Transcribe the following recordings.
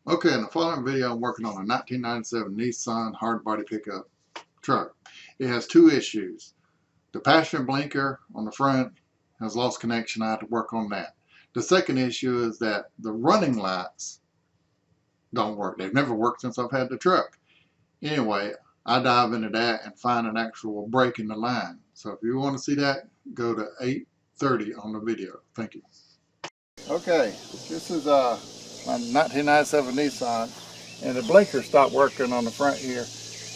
Okay, in the following video, I'm working on a 1997 Nissan hardbody pickup truck. It has two issues. The passenger blinker on the front has lost connection. I have to work on that. The second issue is that the running lights don't work. They've never worked since I've had the truck. Anyway, I dive into that and find an actual break in the line. So if you want to see that, go to 8:30 on the video. Thank you. Okay, this is my 1997 Nissan, and the blinker stopped working on the front here.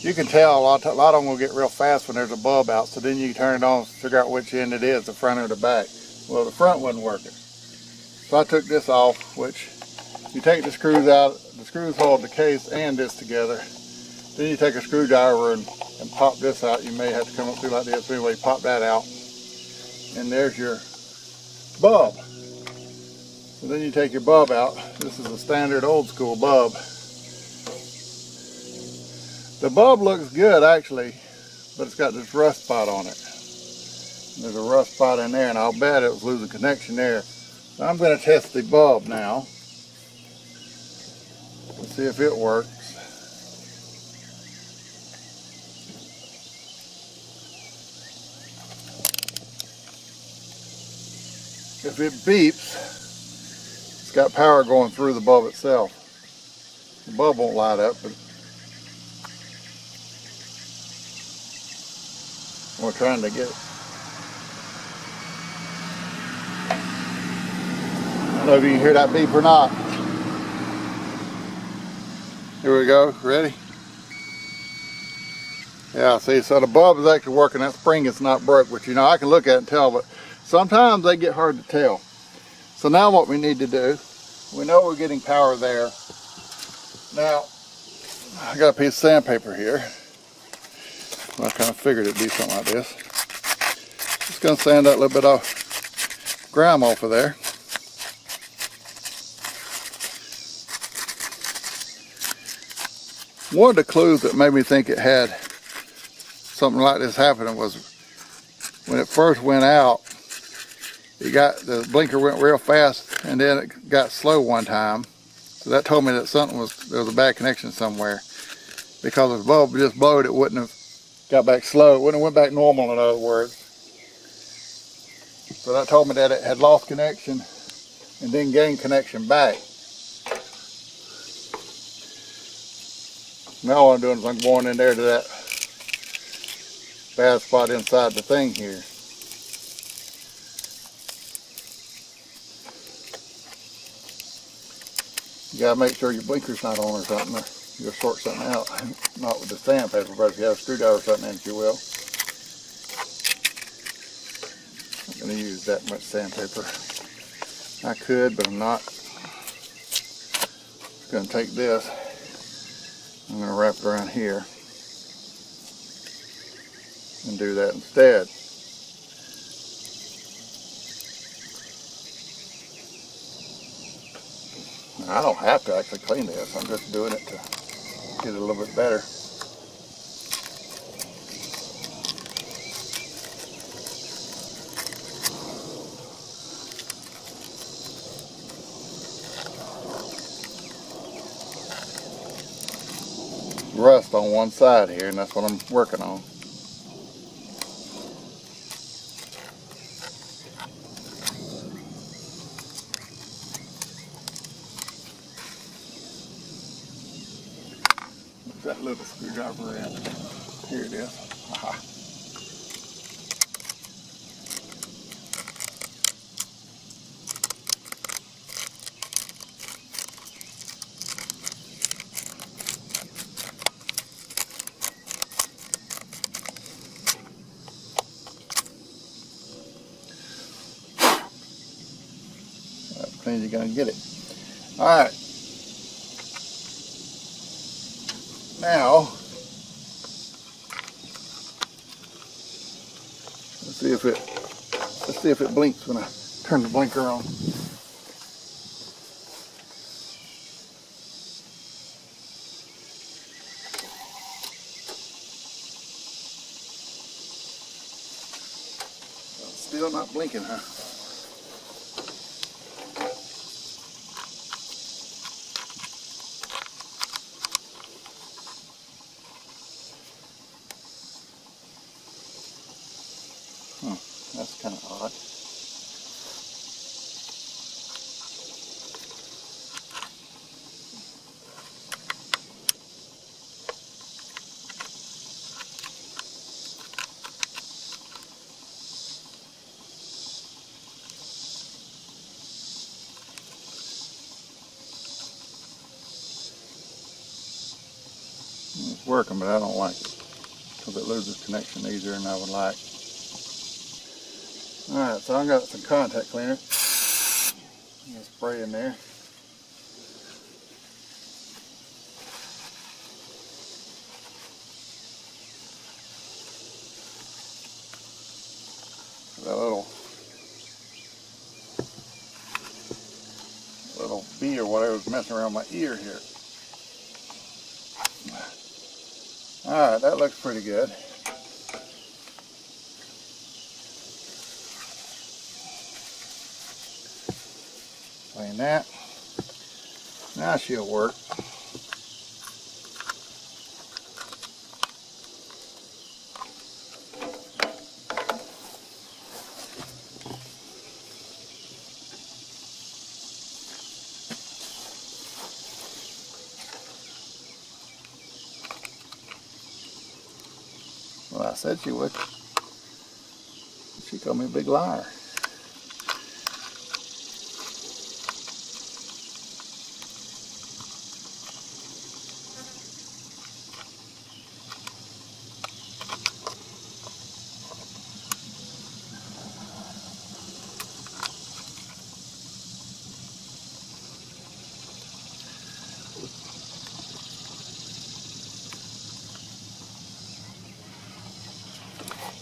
You can tell a lot of them will get real fast when there's a bulb out, so then you turn it on to figure out which end it is, the front or the back. Well, the front wasn't working. So I took this off, which you take the screws out, the screws hold the case and this together. Then you take a screwdriver and pop this out. You may have to come up through like this. So anyway, pop that out, and there's your bulb. So then you take your bulb out. This is a standard old school bulb. The bulb looks good actually, but it's got this rust spot on it. There's a rust spot in there, and I'll bet it was losing connection there. So I'm going to test the bulb now. Let's see if it works. If it beeps, it's got power going through the bulb itself. The bulb won't light up, but we're trying to get it. I don't know if you can hear that beep or not. Here we go, ready? Yeah, see, so the bulb is actually working. That spring is not broke, which, you know, I can look at it and tell, but sometimes they get hard to tell. So now what we need to do, we know we're getting power there. Now, I got a piece of sandpaper here. I kind of figured it'd be something like this. Just gonna sand that little bit of grime off of there. One of the clues that made me think it had something like this happening was when it first went out, the blinker went real fast and then it got slow one time. So that told me that there was a bad connection somewhere. Because if the bulb just blowed, it wouldn't have got back slow. It wouldn't have went back normal, in other words. So that told me that it had lost connection and then gained connection back. Now what I'm doing is I'm going in there to that bad spot inside the thing here. You gotta make sure your blinker's not on or something, or you'll sort something out. Not with the sandpaper, but if you have a screwdriver or something in it, you will. I'm not gonna use that much sandpaper. I could, but I'm not. I'm gonna take this. I'm gonna wrap it around here and do that instead. I don't have to actually clean this. I'm just doing it to get it a little bit better. Rust on one side here, and that's what I'm working on. That little screwdriver in. Here it is. Aha. That's clean as you're gonna get it. All right. Now, let's see if it blinks when I turn the blinker on. Still not blinking, huh? That's kind of odd. It's working, but I don't like it because it loses connection easier than I would like. Alright, so I got some contact cleaner. I'm going to spray in there. That little bee or whatever was messing around my ear here. Alright, that looks pretty good. Clean that. Now she'll work. Well, I said she would. She called me a big liar.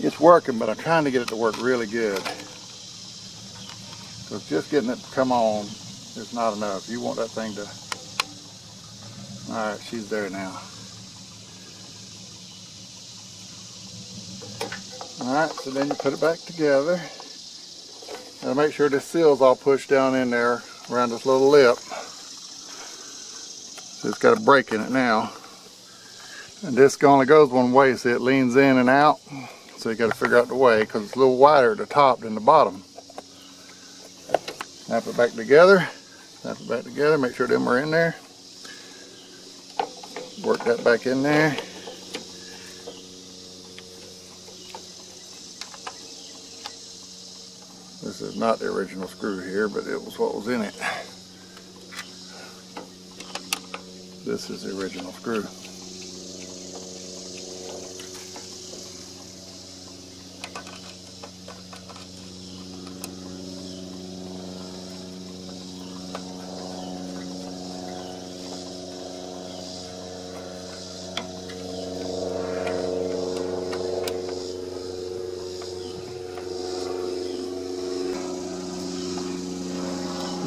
It's working, but I'm trying to get it to work really good. Because just getting it to come on is not enough. You want that thing to... Alright, she's there now. Alright, so then you put it back together. Now make sure this seal's all pushed down in there around this little lip. So it's got a break in it now. And this only goes one way, so it leans in and out. So you got to figure out the way because it's a little wider at the top than the bottom. Snap it back together. Snap it back together. Make sure them are in there. Work that back in there. This is not the original screw here, but it was what was in it. This is the original screw.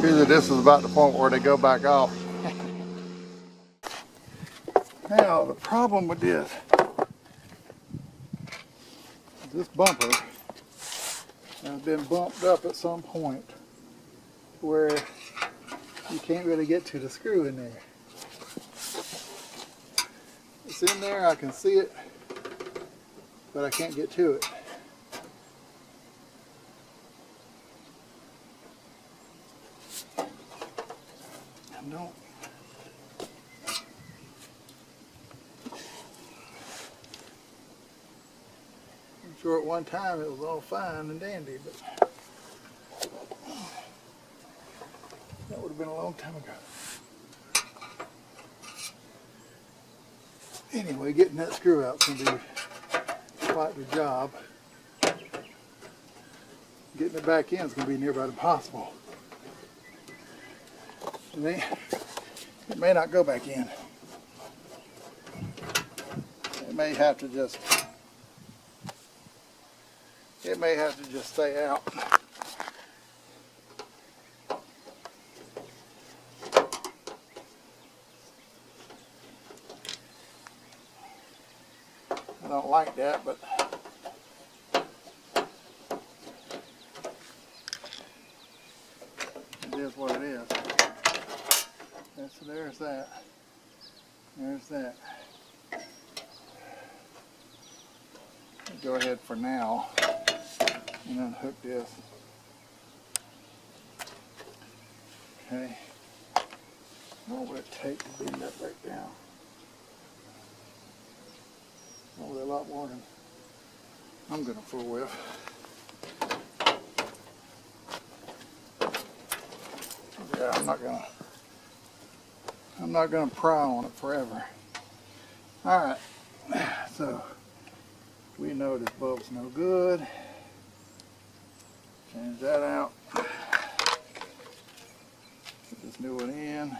Usually this is about the point where they go back off. Now the problem with this bumper has been bumped up at some point where you can't really get to the screw in there. It's in there, I can see it, but I can't get to it. No. I'm sure at one time it was all fine and dandy, but that would have been a long time ago. Anyway, getting that screw out is going to be quite the job. Getting it back in is going to be near about impossible. It may not go back in. It may have to just stay out. I don't like that, but it is what it is. So there's that. There's that. Go ahead for now. and unhook this. Okay. What would it take to bend that back down? Probably a lot more than I'm gonna fool with. Yeah, I'm not gonna pry on it forever. All right, so we know this bulb's no good. Change that out. Put this new one in.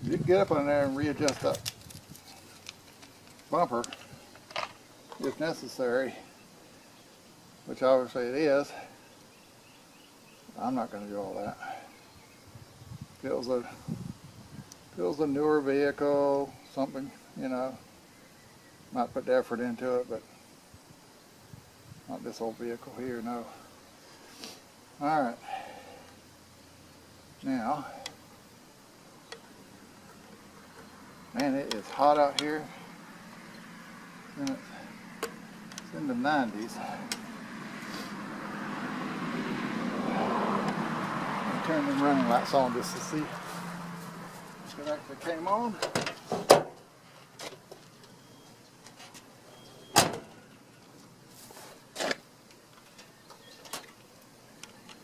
You can get up on there and readjust that bumper if necessary, which obviously it is. I'm not going to do all that. If it was a newer vehicle, something, you know, might put the effort into it, but not this old vehicle here, no. All right. Now, man, it is hot out here. And it's in the 90s. I'll turn them running lights on just to see if it actually came on.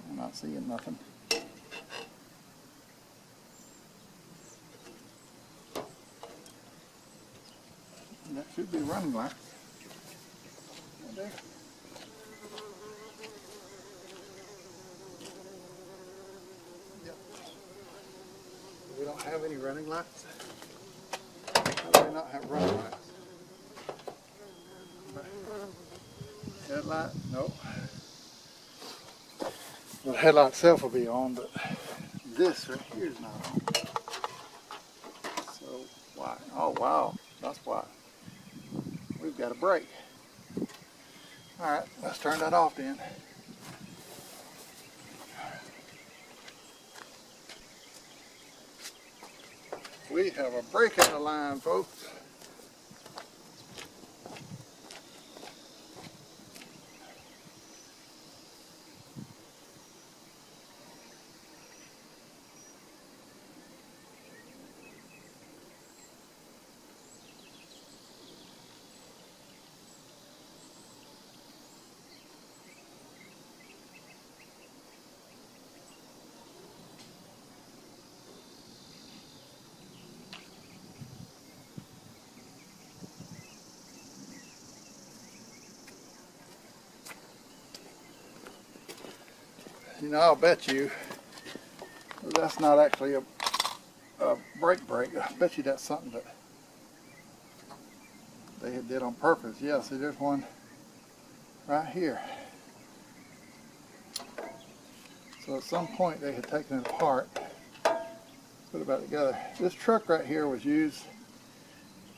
I'm not seeing nothing. And that should be running lights. Right there. Yep. We don't have any running lights. How do we not have running lights? Headlight? Nope. The headlight itself will be on, but this right here is not on. So why? Oh wow, that's why. We've got a brake. All right, let's turn that off then. We have a brake out of line, folks. You know, I'll bet you that's not actually a brake. I bet you that's something that they did on purpose. Yeah, see, there's one right here. So at some point they had taken it apart, put it back together. This truck right here was used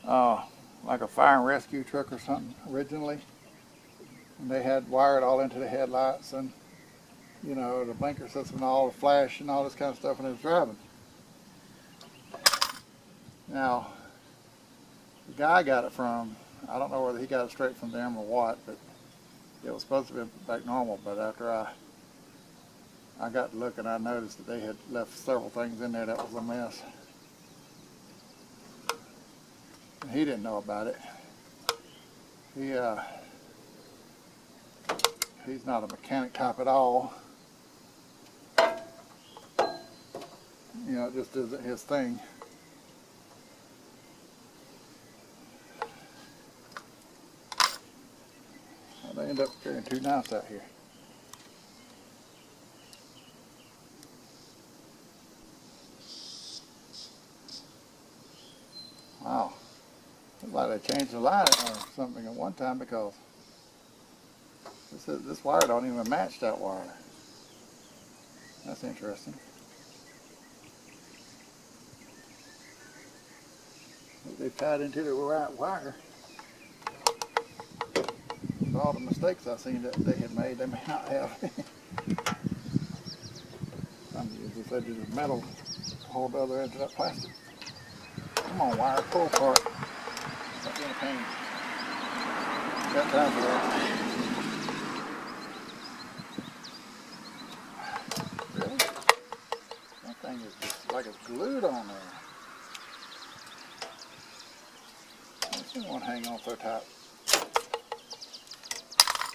like a fire and rescue truck or something originally. And they had wired all into the headlights and, you know, the blinker system and all the flash and all this kind of stuff when it was driving. Now, the guy got it from, I don't know whether he got it straight from them or what, but it was supposed to be back normal. But after I got to look and I noticed that they had left several things in there that was a mess. And he didn't know about it. He's not a mechanic type at all. You know, it just isn't his thing. Well, they end up carrying two knives out here. Wow. Looks like they changed the light or something at one time, because this wire don't even match that wire. That's interesting. They've tied into the right wire. With all the mistakes I've seen that they had made, they may not have. As they said, there's a metal hold the other end of that plastic. Come on, wire, pull apart. Stop being a pain. Got time for that. Really? That thing is just like it's glued on there. This one won't hang on so tight.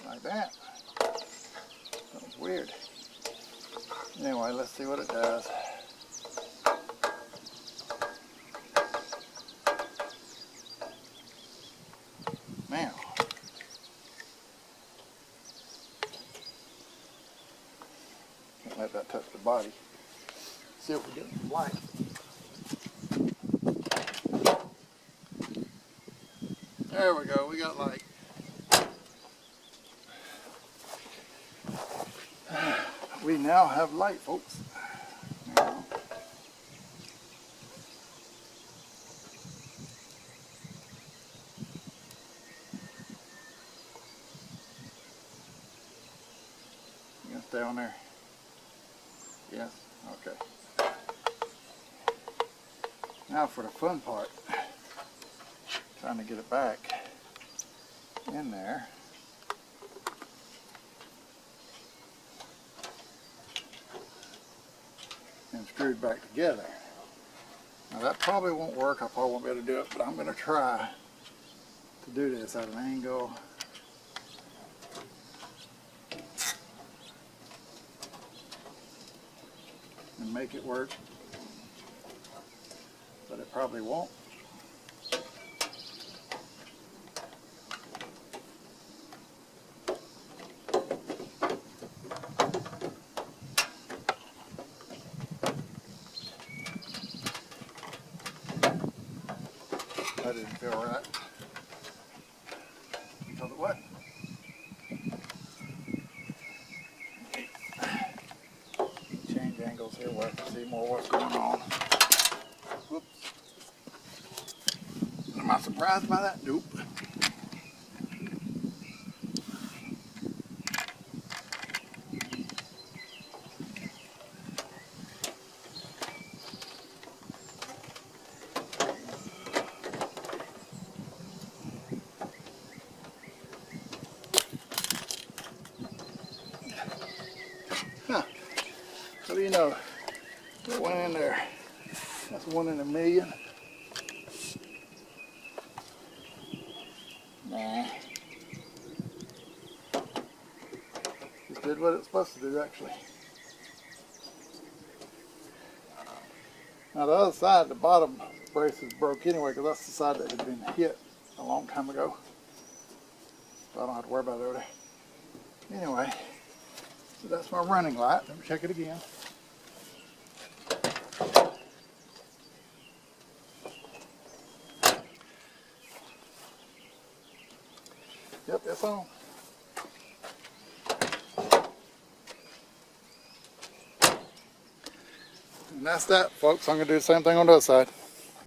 Like that. That was weird. Anyway, let's see what it does. Now, can't let that touch the body. See if we get some light. There we go, we got light. We now have light, folks. Now, you gonna stay on there? Yes? Okay. Now for the fun part. Trying to get it back in there. And screwed back together. Now that probably won't work. I probably won't be able to do it, but I'm going to try to do this at an angle. And make it work. But it probably won't. That didn't feel right. Because it wasn't. Change angles here where I can see more what's going on. Whoops. Am I surprised by that? Nope. Huh. What do you know? It went in there. That's 1 in a million. Nah. Just did what it's supposed to do, actually. Now the other side, the bottom brace is broke anyway, because that's the side that had been hit a long time ago. So I don't have to worry about it over there. Anyway, so that's my running light. Let me check it again. Yep, it's on. And that's that, folks. I'm going to do the same thing on the other side.